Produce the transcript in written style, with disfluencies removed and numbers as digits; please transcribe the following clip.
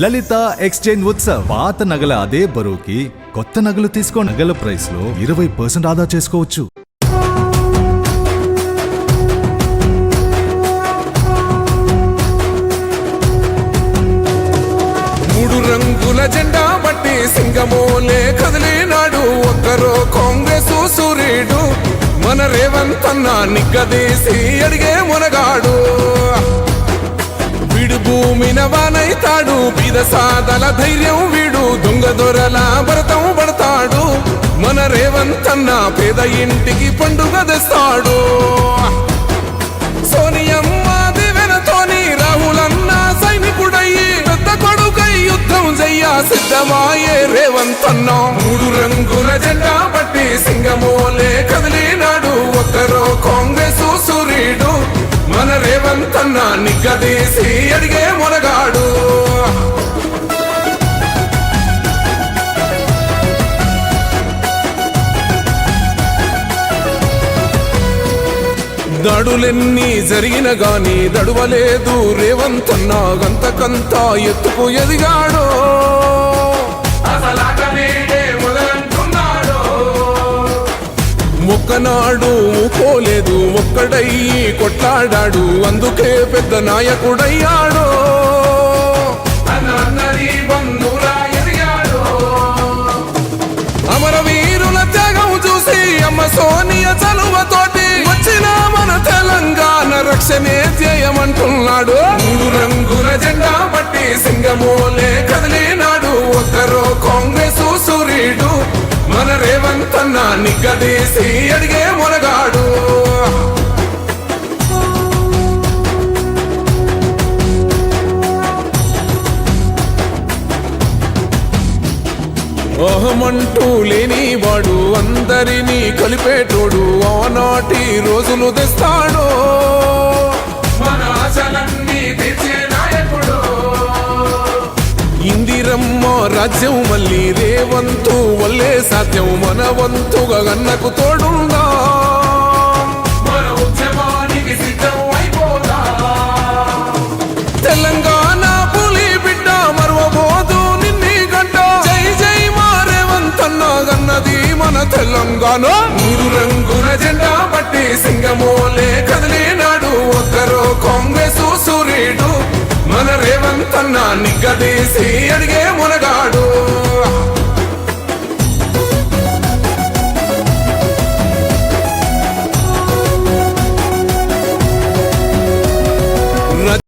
లలిత exchange Utsav. పాత నగల అదే బరువుకి కొత్త నగలు తీసుకో. నగల ప్రైస్ లో 20% ఆదా చేసుకోవచ్చు. మూడు రంగుల జెండా బట్టి సింగమోలే కదిలినాడు. ఒక్కరో కాంగ్రెస్ సూర్యుడు, మన రేవంత్ అన్న నిగ్గదీసి అడిగే మునగాడు. వీడు భూమిన వానైతాడు, బీద సాదల ధైర్యం వీడు, దొంగ దొరల భరతం పడతాడు. మన రేవంత్ అన్న పేద ఇంటికి పండుగ తెస్తాడు. సోనియమ్మ దివెనతోని రాహులన్న సైనికుడయ్యి పెద్ద కొడుకై యుద్ధం చెయ్య సిద్ధమాయే రేవంత్ అన్న. మూడు రంగుల జెండా బట్టి సింగమోలే కదిలినాడు. ఒక్కరో కాంగ్రెస్ సూర్యుడు, మన రేవంత్ అన్న నిగ్గదీసి అడిగే మునగాడు. దాడులెన్ని జరిగిన గాని దడువలేదు రేవంత్ అన్న. గంతకంతా ఎత్తుకు ఎదిగాడు. ఒక్కనాడు పోలేదు, ఒక్కడయ్యి కొట్లాడాడు, అందుకే పెద్ద నాయకుడయ్యాడు. అమరవీరుల త్యాగం చూసి అమ్మ సోనియ చలువతోటి వచ్చిన మన తెలంగాణ రక్షణే చేయమంటున్నాడు. మూడు రంగుల జెండా బట్టి సింగమోలే కదిలినాడు. ఒక్కరో కాంగ్రెస్ సూర్యుడు, మన రేవంత్ అన్న నిగ్గదీసి అడిగే మునగాడు. అహమంటూ లేనివాడు, అందరినీ కలిపేటోడు, ఆనాటి రోజులు తెస్తాడు. మన ఆశలన్నీ తెచ్చే నాయకుడు. ఇందిరమ్మ రాజ్యం మళ్ళీ రేవంతు వల్లే సాధ్యం. మన వంతుగా గన్నకు తోడుందా, మన ఉద్యమానికి సిద్ధం అయిపోదా. తెలంగాణ పులి బిడ్డ మరవబోదు నిన్ని గడ్డ. జై జై మా రేవంత్ అన్న గన్నది మన తెలంగాణ. మూడు రంగుల జెండా బట్టి సింగమోలే కదిలినాడు. ఒక్కరో కాంగ్రెస్ సూర్యుడు, మన రేవంత్ అన్న నిగ్గదీసి అడిగే మునగాడు.